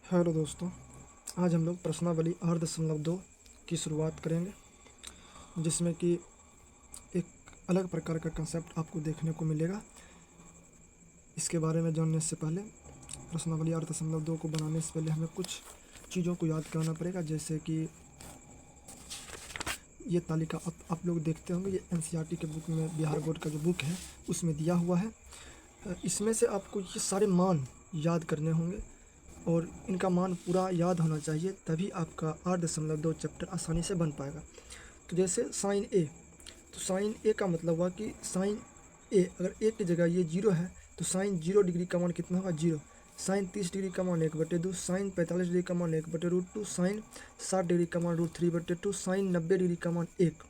Hello दोस्तों, आज हम लोग प्रश्नावली 8.2 की शुरुआत करेंगे, जिसमें कि एक अलग प्रकार का कंसेप्ट आपको देखने को मिलेगा। इसके बारे में जानने से पहले प्रश्नावली 8.2 को बनाने से पहले हमें कुछ चीज़ों को याद करना पड़ेगा, जैसे कि ये तालिका आप लोग देखते होंगे। ये एनसीईआरटी के बुक में, बिहार बोर्ड का जो बुक है उसमें दिया हुआ है। इसमें से आपको ये सारे मान याद करने होंगे और इनका मान पूरा याद होना चाहिए, तभी आपका 8.2 चैप्टर आसानी से बन पाएगा। तो जैसे साइन ए, तो साइन ए का मतलब हुआ कि साइन ए अगर ए की जगह ये 0 है तो साइन 0 डिग्री का मान कितना होगा 0। साइन 30 डिग्री का मान 1/2, साइन 45 डिग्री का मान 1/√2, साइन 60 डिग्री का मान √3/2, साइन 90 डिग्री का मान 1,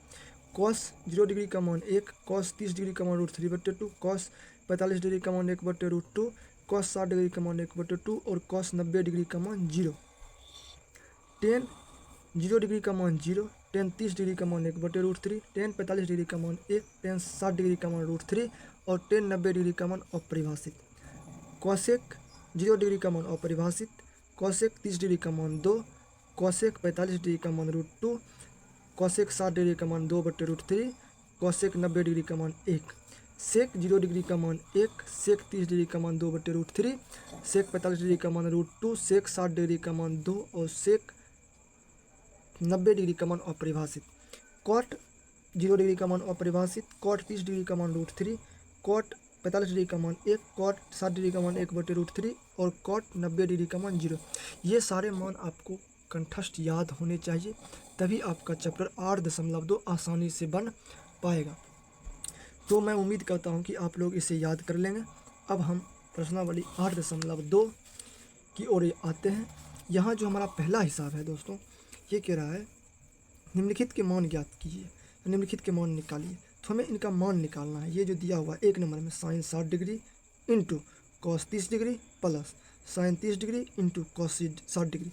कॉस 0 डिग्री का मान 1, कॉस 30 डिग्री का मान √3/2, कॉस 45 डिग्री का मान 1/√2, कॉस 60 डिग्री का मान 1/2 और कॉस 90 डिग्री का मान 0। टेन 0 डिग्री का मान 0, टेन 30 डिग्री का मान 1/√3, टेन 45 डिग्री का मान 1, टेन 60 डिग्री का मान √3 और टेन 90 डिग्री का मान अपरिभाषित। कॉसेक 0 डिग्री का मान अपरिभाषित, कॉसेक 30 डिग्री का मान 2, कॉसेक 45 डिग्री का मान √2, कॉसेक 60 डिग्री का मान 2/√3, कॉसेक 90 डिग्री का मान 1, सेक 0 डिग्री का मान 1, सेक 30 डिग्री का मान 2/√3, सेक 45 डिग्री का मान √2, सेक 60 डिग्री का मान 2 और सेक 90 डिग्री का मान अपरिभाषित। कॉट 0 डिग्री का मान अपरिभाषित, कॉट 30 डिग्री का मान √3, कॉट 45 डिग्री का मान 1, कॉट 60 डिग्री का मान 1/√3 और कॉट 90 डिग्री का मान 0। ये सारे मान आपको कंठस्थ याद होने चाहिए, तभी आपका चैप्टर 8.2 आसानी से बन पाएगा। तो मैं उम्मीद करता हूँ कि आप लोग इसे याद कर लेंगे। अब हम प्रश्नावली 8.2 की ओर आते हैं। यहाँ जो हमारा पहला हिसाब है दोस्तों, ये कह रहा है निम्नलिखित के मान ज्ञात कीजिए, निम्नलिखित के मान निकालिए। तो हमें इनका मान निकालना है। ये जो दिया हुआ है 1 नंबर में sine 60 degree into cos 30 degree plus sine 30 degree into cos 60 degree,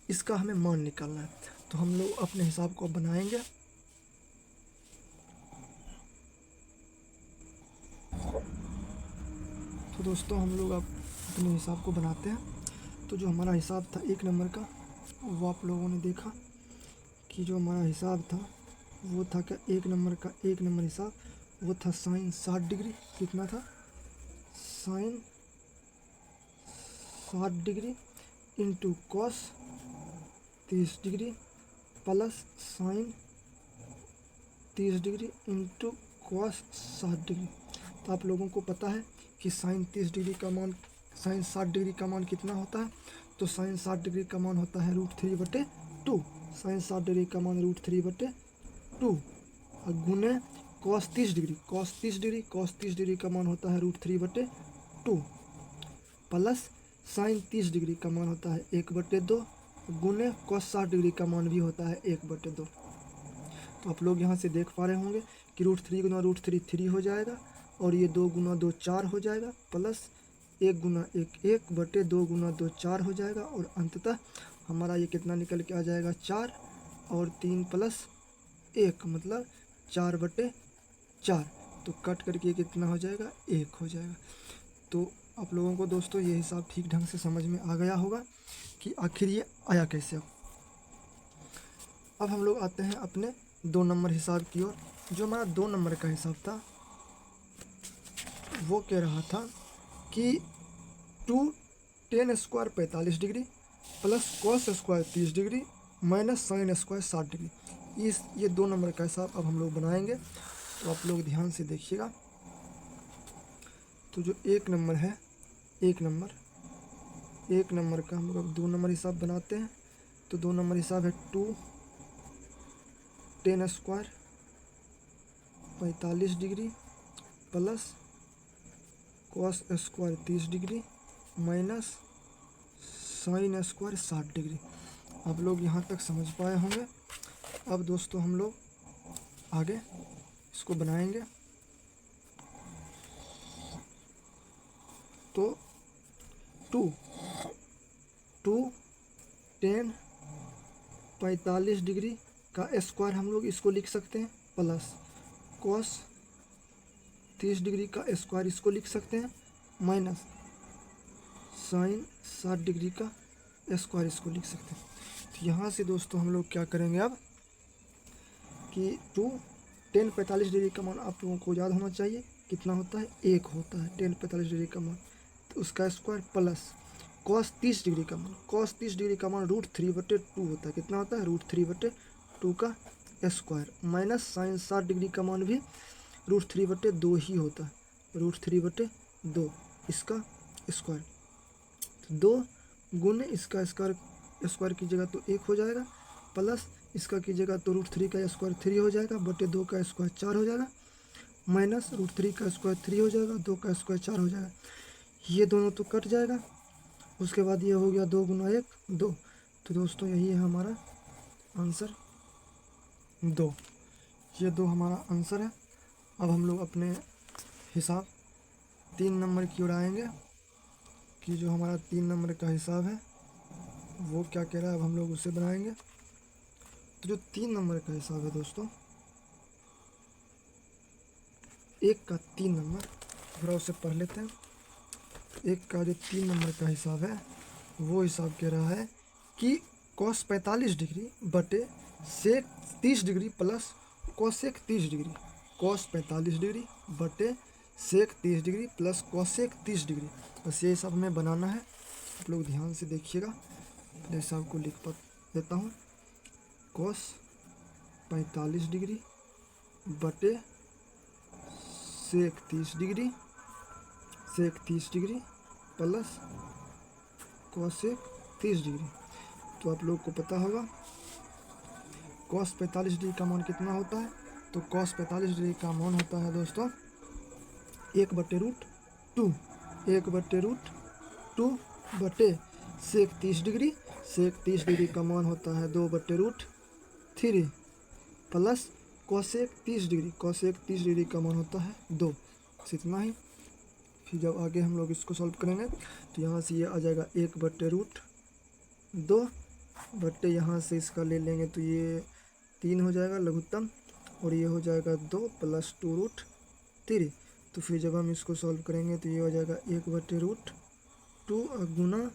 इसका हमें मान निकालना है। तो हम लोग अपने हिसाब को बनाएंगे। तो दोस्तों हम लोग अब अपने हिसाब को बनाते हैं। तो जो हमारा हिसाब था 1 नंबर का, वो आप लोगों ने देखा कि जो हमारा हिसाब था वो था क्या, 1 नंबर का 1 नंबर हिसाब वो था साइन 60 डिग्री। कितना था, sine 60 degree into cos 30 degree plus sine 30 degree into cos 60 degree. तो आप लोगों को पता है कि साइन 30 डिग्री का मान, साइन 60 डिग्री का मान कितना होता है। तो साइन 60 डिग्री का मान होता है √3/2। साइन 60 डिग्री का मान √3/2 और गुने cos 30 degree, cos 30 degree, cos 30 degree का मान होता है √3/2 प्लस साइन 30 डिग्री का मान होता है 1/2 गुने कॉस 60 डिग्री का मान भी होता है 1/2। तो आप लोग यहाँ से देख पा रहे होंगे कि √3 गुना √3 3 हो जाएगा और ये 2 गुना 2 4 हो जाएगा प्लस 1 गुना 1 1/2 गुना 2 4 हो जाएगा और अंततः हमारा ये कितना निकल के आ जाएगा 4 और 3 प्लस 1 मतलब 4/4। तो कट करके कितना हो जाएगा 1 हो जाएगा। तो आप लोगों को दोस्तों ये हिसाब ठीक ढंग से समझ में आ गया होगा कि आखिर ये आया कैसे। अब हम लोग आते हैं अपने 2 नंबर हिसाब की ओर। जो हमारा 2 नंबर का हिसाब था वो कह रहा था कि 2 ten square 45 degree plus cos square 30 degree minus sine square 60 degree. ये 2 नंबर का हिसाब अब हम लोग बनाएंगे। तो आप लोग ध्यान से देखिएगा। तो जो 1 नंबर है, 1 नंबर का हम लोग अब 2 नंबर हिसाब बनाते हैं। तो 2 नंबर हिसाब है 2 ten square 45 degree plus cos square 30 degree minus sine square 60 degree. आप लोग यहाँ तक समझ पाए होंगे। अब दोस्तों हम लोग आगे इसको बनाएंगे। तो 2 टेन 45 डिग्री का स्क्वायर हम लोग इसको लिख सकते हैं प्लस कॉस 30 डिग्री का स्क्वायर इसको लिख सकते हैं माइनस साइन 60 डिग्री का स्क्वायर इसको लिख सकते हैं। तो यहाँ से दोस्तों हम लोग क्या करेंगे अब कि tan 45 डिग्री का मान आप लोगों को याद होना चाहिए कितना होता है, 1 होता है tan 45 डिग्री का मान, तो उसका स्क्वायर प्लस cos 30 डिग्री का मान, cos 30 डिग्री का मान √3/2 होता है। कितना होता है, √3/2 का स्क्वायर, माइनस sin 60 डिग्री का मान भी √3/2 ही होता है, √3/2 इसका स्क्वायर। तो 2 गुने इसका स्क्वायर कीजिएगा तो 1 हो जाएगा, प्लस इसका कीजिएगा तो √3 का स्क्वायर 3 हो जाएगा, बटे 2 का स्क्वायर 4 हो जाएगा, माइनस √3 का स्क्वायर 3 हो जाएगा, 2 का स्क्वायर 4 हो जाएगा। ये दोनों तो कट जाएगा। उसके बाद ये हो गया 2 गुना 1 2। तो दोस्तों यही है हमारा आंसर 2। ये 2 हमारा आंसर है। अब हम लोग अपने हिसाब 3 नंबर की ओर आएंगे कि जो हमारा 3 नंबर का हिसाब है वो क्या कह रहा है, अब हम लोग उसे बनाएंगे। तो जो 3 नंबर का हिसाब है दोस्तों, 1 का 3 नंबर, थोड़ा उसे पढ़ लेते हैं। 1 का जो 3 नंबर का हिसाब है वो हिसाब कह रहा है कि cos 45 डिग्री बटे sec 30 degree plus cosec 30 degree, cos 45 degree बटे sec 30 degree plus cosec 30 degree. बस ये हिसाब हमें बनाना है, आप लोग ध्यान से देखिएगा। मैं हिसाब को लिख देता हूँ, cos 45 डिग्री बटे sec 30 degree, sec 30 degree plus cosec 30 degree. तो आप लोग को पता होगा cos 45 डिग्री का मान कितना होता है, तो cos 45 डिग्री का मान होता है दोस्तों 1/√2, 1/√2 बटे sec 30 डिग्री, sec 30 डिग्री का मान होता है 2/√3 plus cosec 30 degree, cosec 30 degree का मान होता है 2। बस इतना ही। फिर जब आगे हम लोग इसको सॉल्व करेंगे तो यहाँ से ये आ जाएगा 1/√2 बटे यहाँ से इसका ले लेंगे तो ये 3 हो जाएगा लघुत्तम, और ये हो जाएगा 2 प्लस 2√3। तो फिर जब हम इसको सॉल्व करेंगे तो ये हो जाएगा 1/√2 गुना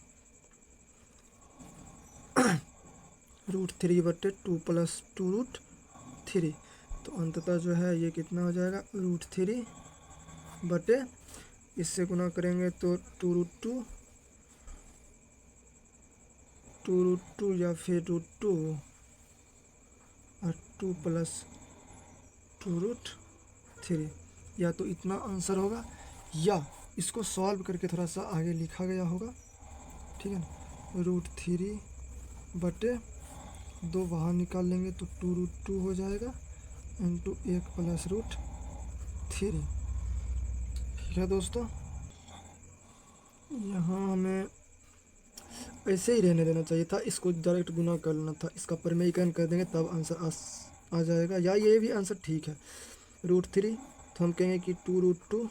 √3/2 प्लस 2√3। तो अंततः जो है ये कितना हो जाएगा, √3 बटे इससे गुना करेंगे तो 2√2 या फिर √2 और 2 प्लस 2√3, या तो इतना आंसर होगा या इसको सॉल्व करके थोड़ा सा आगे लिखा गया होगा, ठीक है ना। √3 बटे 2 बाहर निकाल लेंगे तो 2√2 हो जाएगा इंटू 1 प्लस √3। ठीक है दोस्तों, यहाँ हमें ऐसे ही रहने देना चाहिए था, इसको डायरेक्ट गुना कर लेना था, इसका परिमेयीकरण कर देंगे तब आंसर आ जाएगा, या ये भी आंसर ठीक है। √3 तो हम कहेंगे कि 2√2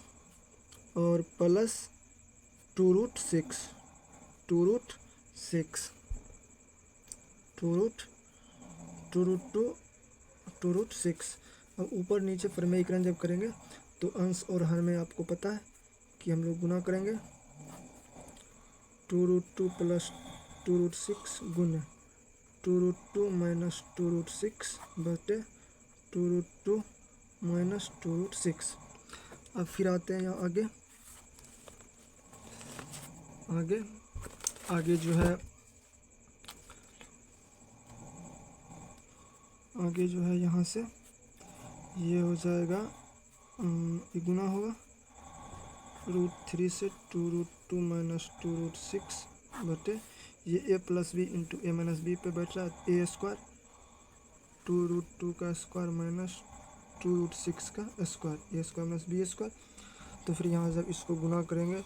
और प्लस 2√6, 2√6 अब ऊपर नीचे परिमेयीकरण जब करेंगे तो अंश और हर में आपको पता है कि हम लोग गुना करेंगे। 2√2 प्लस 2√6 गुना 2√2 माइनस 2√6 बटे 2√2 माइनस 2√6। अब फिर आते हैं यहाँ आगे जो है यहाँ से ये हो जाएगा, ये गुना होगा √3 से 2√2 माइनस 2√6 बटे ये a plus B into A minus B पे बैठ रहा है a स्क्वायर, 2√2 का स्क्वायर माइनस 2√6 का square, A square minus B square. तो फिर यहाँ जब इसको गुना करेंगे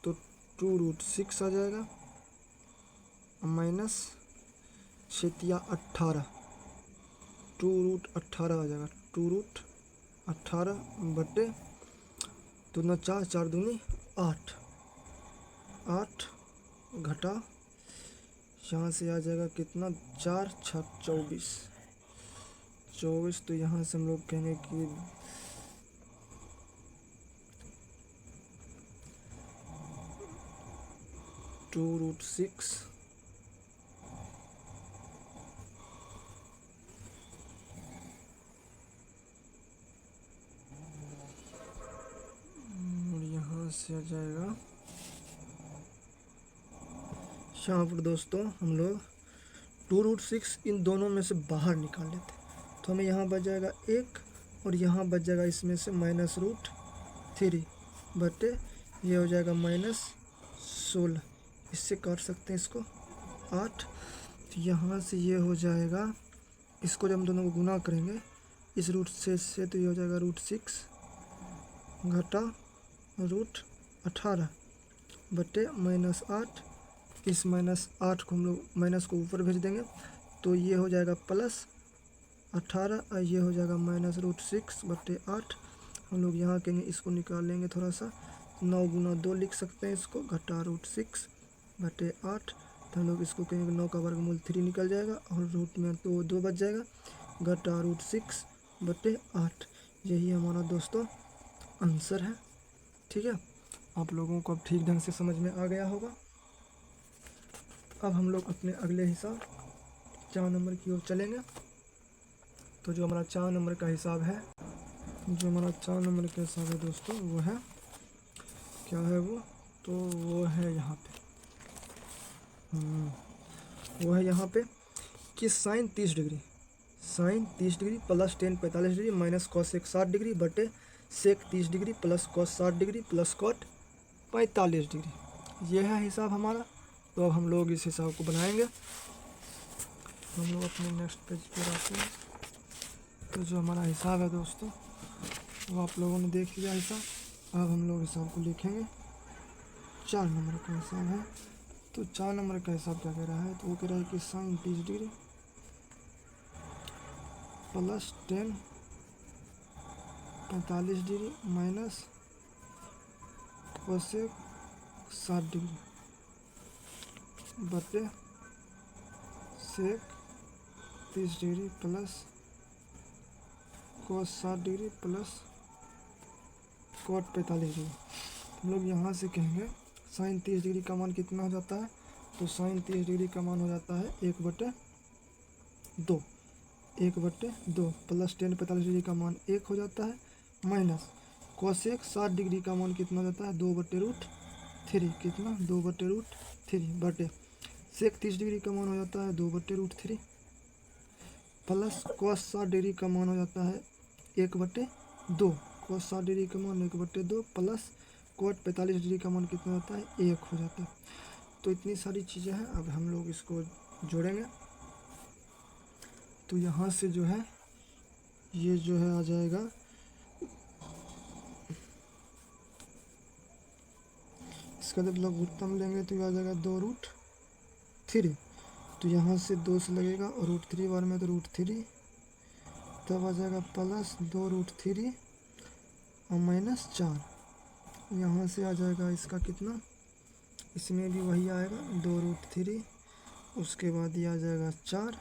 तो 2√6 आ जाएगा माइनस 18, 2√18 आ जाएगा, 2√18 बटे 2 9 4 4 दूनी 8 घटा यहाँ से आ जाएगा कितना 4 6 24। तो यहाँ से हम लोग कहेंगे कि 2√6 से आ जाएगा, यहाँ पर दोस्तों हम लोग 2√6 इन दोनों में से बाहर निकाल लेते हैं, तो हमें यहाँ बच जाएगा 1 और यहाँ बच जाएगा इसमें से -√3 बटे ये हो जाएगा -16। इससे काट सकते हैं इसको 8, तो यहाँ से ये हो जाएगा, इसको जब हम दोनों को गुना करेंगे इस √6 से तो ये हो जाएगा √6 घटा √18 बटे -8। इस -8 को हम लोग माइनस को ऊपर भेज देंगे तो ये हो जाएगा +18 और ये हो जाएगा -√6 बटे 8। हम लोग यहाँ कहेंगे इसको निकाल लेंगे थोड़ा सा, 9 गुना 2 लिख सकते हैं इसको, घटा √6 बटे 8। तो हम लोग इसको कहेंगे 9 का वर्गमूल 3 निकल जाएगा और रूट में तो 2 बच जाएगा, घटा √6 बटे 8। यही हमारा दोस्तों आंसर है। ठीक है, आप लोगों को अब ठीक ढंग से समझ में आ गया होगा। अब हम लोग अपने अगले हिसाब 4 नंबर की ओर चलेंगे। तो जो हमारा 4 नंबर का हिसाब है, जो हमारा 4 नंबर का हिसाब है दोस्तों, वो है क्या है वो, तो वो है यहाँ पे, वो है यहाँ पे कि sin 30 degree plus tan 45 degree minus cos 60 degree बटे sec 30 degree plus cos 60 degree plus cot 45 degree, ये है हिसाब हमारा। तो अब हम लोग इस हिसाब को बनाएंगे। हम लोग अपने नेक्स्ट पेज पर आते हैं। तो जो हमारा हिसाब है दोस्तों, वो आप लोगों ने देख लिया हिसाब। अब हम लोग हिसाब को लिखेंगे। 4 नंबर का हिसाब है। तो 4 नंबर का हिसाब क्या कह रहा है, तो वो कह रहा है कि sin 30 degree plus tan 45 degree minus cosec 60 degree बटे sec 30 degree plus cos 60 degree plus cot 45 degree. हम लोग यहाँ से कहेंगे sin 30 डिग्री का मान कितना हो जाता है, तो sin 30 डिग्री का मान हो जाता है 1/2 प्लस tan 45 डिग्री का मान 1 हो जाता है माइनस cosec 60 डिग्री का मान कितना हो जाता है 2/√3, कितना 2/√3 बटे sec 30 डिग्री का मान हो जाता है 2/√3 प्लस cos 60 डिग्री का मान हो जाता है 1/2, cos 60 डिग्री का मान 1/2 प्लस cot 45 डिग्री का मान कितना होता है 1 हो जाता है। तो इतनी सारी चीज़ें हैं। अब हम लोग इसको जोड़ेंगे। तो यहाँ से जो है ये जो है आ जाएगा, इसका जब लघुत्तम लेंगे तो ये आ जाएगा 2√3। तो यहाँ से 2 से लगेगा और √3 बार में तो √3, तब आ जाएगा प्लस 2√3 और माइनस 4। यहाँ से आ जाएगा इसका कितना, इसमें भी वही आएगा 2√3, उसके बाद ये आ जाएगा 4,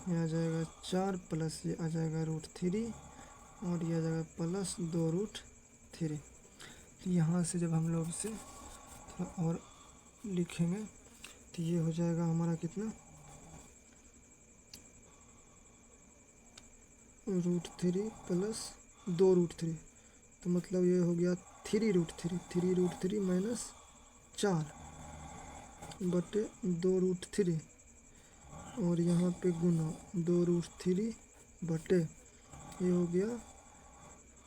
ये आ जाएगा 4 प्लस ये आ जाएगा √3 और ये आ जाएगा प्लस 2√3। तो यहाँ से जब हम लोग इसे थोड़ा और लिखेंगे तो ये हो जाएगा हमारा कितना, √3 प्लस 2√3, तो मतलब ये हो गया 3√3 माइनस 4 बटे 2√3 और यहाँ पे गुना 2√3 बटे ये हो गया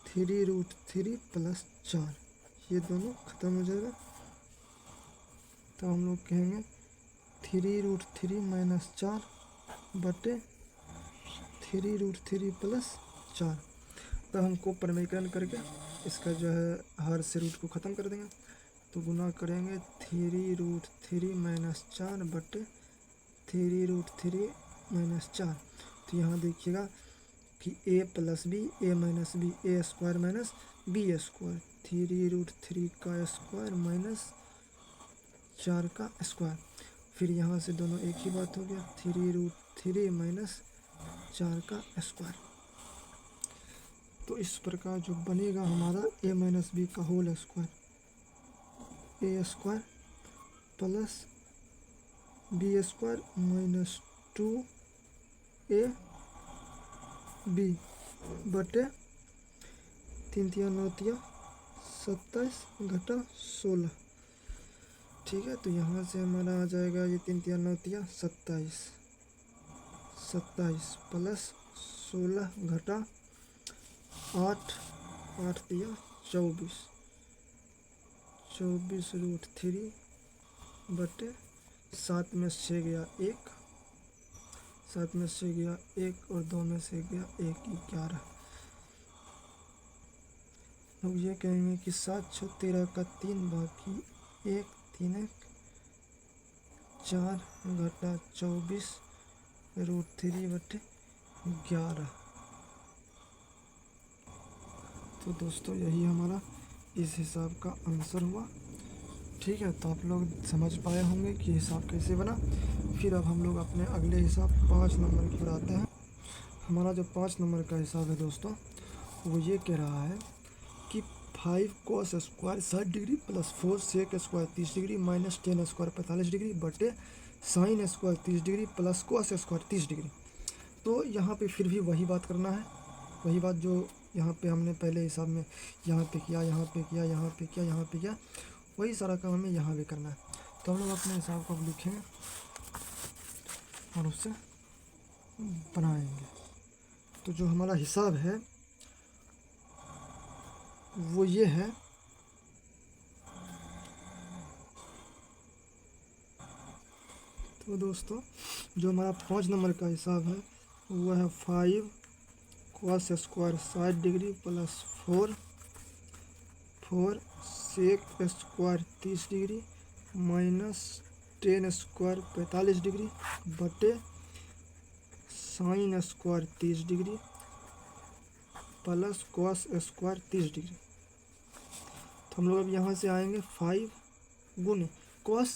3√3 प्लस 4, ये दोनों ख़त्म हो जाएगा। तो हम लोग कहेंगे 3√3 माइनस 4 बटे 3√3 प्लस 4। तो हमको परिमेयकरण करके इसका जो है हर से रूट को ख़त्म कर देंगे। तो गुना करेंगे 3√3 माइनस 4 बटे 3√3 माइनस 4। तो यहाँ देखिएगा कि a plus B A minus B A square minus B square, 3√3 का स्क्वायर माइनस 4 का स्क्वायर। फिर यहाँ से दोनों एक ही बात हो गया, 3√3 माइनस 4 का स्क्वायर। तो इस प्रकार जो बनेगा हमारा a माइनस बी का whole square, A square plus B square minus 2ab बटे 3 × 9 = 27 घटा 16, ठीक है। तो यहाँ से हमारा आ जाएगा ये 3 तिया 9 तिया 27, 27 प्लस 16 घटा 8, 8 तिया 24, 24√3 बटे 7 में से गया 1, 7 में से गया 1 और 2 में से गया 1, 11। लोग ये कहेंगे कि 7 6 13 का 3 बाकी 1 3 1 4 घटा 24√3 बटे 11। तो दोस्तों यही हमारा इस हिसाब का आंसर हुआ, ठीक है। तो आप लोग समझ पाए होंगे कि हिसाब कैसे बना। फिर अब हम लोग अपने अगले हिसाब 5 नंबर की ओर आते हैं। हमारा जो 5 नंबर का हिसाब है दोस्तों, वो ये कह रहा है कि 5 cos square 60 degree plus 4 sec square 30 degree minus 10 square 45 degree बटे sine square 30 degree plus cos square 30 degree. तो यहाँ पे फिर भी वही बात करना है, वही बात जो यहाँ पे हमने पहले हिसाब में यहाँ पे किया, यहाँ पे किया, यहाँ पे किया, यहाँ पे किया, वही सारा काम हमें यहाँ भी करना है। तो हम लोग अपने हिसाब को अब लिखेंगे और उससे बनाएंगे। तो जो हमारा हिसाब है वो ये है, तो दोस्तों जो हमारा 5 नंबर का हिसाब है वो है 5 cos square 60 degree plus 4 sec square 30 degree minus 10 square 45 degree बटे sine square 30 degree plus cos square 30 degree. तो हम लोग अब यहाँ से आएंगे 5 गुने cos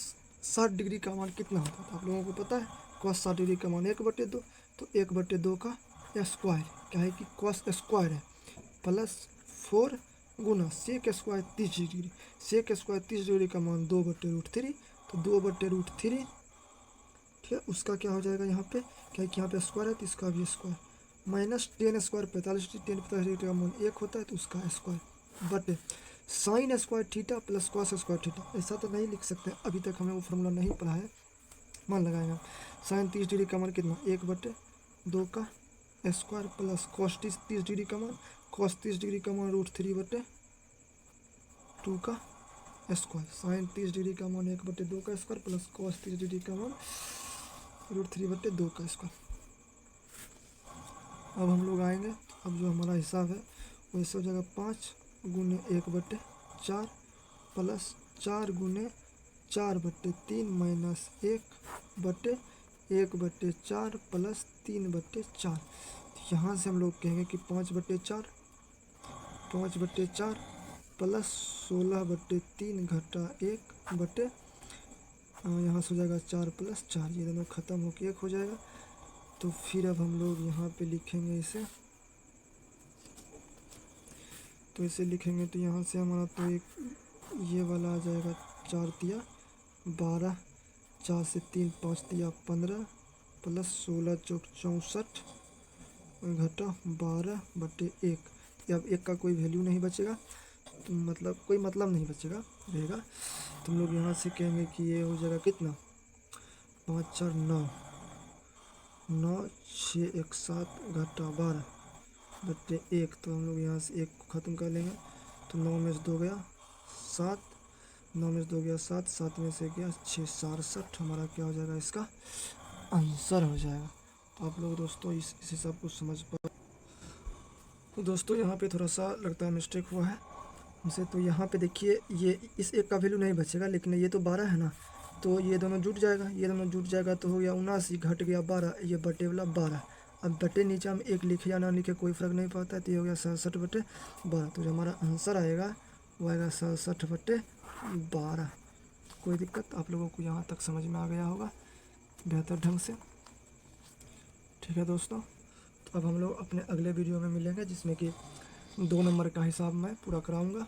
60 डिग्री का मान कितना होता है, तो आप लोगों को पता है cos 60 डिग्री का मान 1/2, तो 1/2 का स्क्वायर क्या है कि cos स्क्वायर है, प्लस 4 गुना sec square 30 degree, sec square 30 degree का मान 2/√3, तो 2/√3, ठीक है। उसका क्या हो जाएगा यहाँ पे, क्या है कि यहाँ पे स्क्वायर है तो इसका भी square, minus 10 square 45 degree, 10 45 degree का मान 1 होता है तो उसका स्क्वायर बटे sine square theta plus cos square theta. ऐसा तो नहीं लिख सकते, अभी तक हमें वो फॉर्मूला नहीं पढ़ा है, मान लगाएंगे। साइन 30 डिग्री का मान कितना 1/2 का स्क्वायर प्लस cos 30 डिग्री का मान, cos 30 डिग्री का मान √3/2 का स्क्वायर, साइन 30 डिग्री का मान 1/2 का स्क्वायर प्लस cos 30 डिग्री का मान √3/2 का स्क्वायर। अब हम लोग आएंगे, अब जो हमारा हिसाब है वो इस हो जाएगा 5 गुने 1/4 प्लस 4 गुने 4/3 माइनस 1/1/4 प्लस 3/4। यहाँ से हम लोग कहेंगे कि 5/4 प्लस 16/3 घटा 1 बटे यहाँ से हो जाएगा 4 प्लस 4, ये दोनों ख़त्म होकर 1 हो जाएगा। तो फिर अब हम लोग यहाँ पे लिखेंगे इसे, तो इसे लिखेंगे तो यहाँ से हमारा तो एक ये वाला आ जाएगा 4 तिया 12, 4 से 3 5 तिया 15 प्लस 16 चौक 64 घटा 12/1। अब 1 का कोई वैल्यू नहीं बचेगा, तो मतलब कोई मतलब नहीं बचेगा रहेगा। तो हम लोग यहाँ से कहेंगे कि ये हो जाएगा कितना 5 4 9, 9 6 1 7 घटा 12/1। तो हम लोग यहाँ से 1 को ख़त्म कर लेंगे, तो 9 में से 2 गया 7, 9 में से 2 गया 7, 7 में से गया 6, 67 हमारा क्या हो जाएगा, इसका आंसर हो जाएगा। तो आप लोग दोस्तों इस हिसाब को समझ पा। तो दोस्तों यहाँ पे थोड़ा सा लगता है मिस्टेक हुआ है हमसे। तो यहाँ पे देखिए ये इस 1 का वैल्यू नहीं बचेगा, लेकिन ये तो 12 है ना, तो ये दोनों जुट जाएगा, ये दोनों जुट जाएगा तो हो गया 79 घट गया 12, ये बटे वाला 12। अब बटे नीचे हम 1 लिखे या ना लिखे कोई फ़र्क नहीं पड़ता है, तो ये हो गया 67/12। तो जो हमारा आंसर आएगा वो आएगा 67/12। कोई दिक्कत आप लोगों को यहाँ तक समझ में आ गया होगा बेहतर ढंग से, ठीक है दोस्तों। तो अब हम लोग अपने अगले वीडियो में मिलेंगे, जिसमें कि 2 नंबर का हिसाब मैं पूरा कराऊंगा।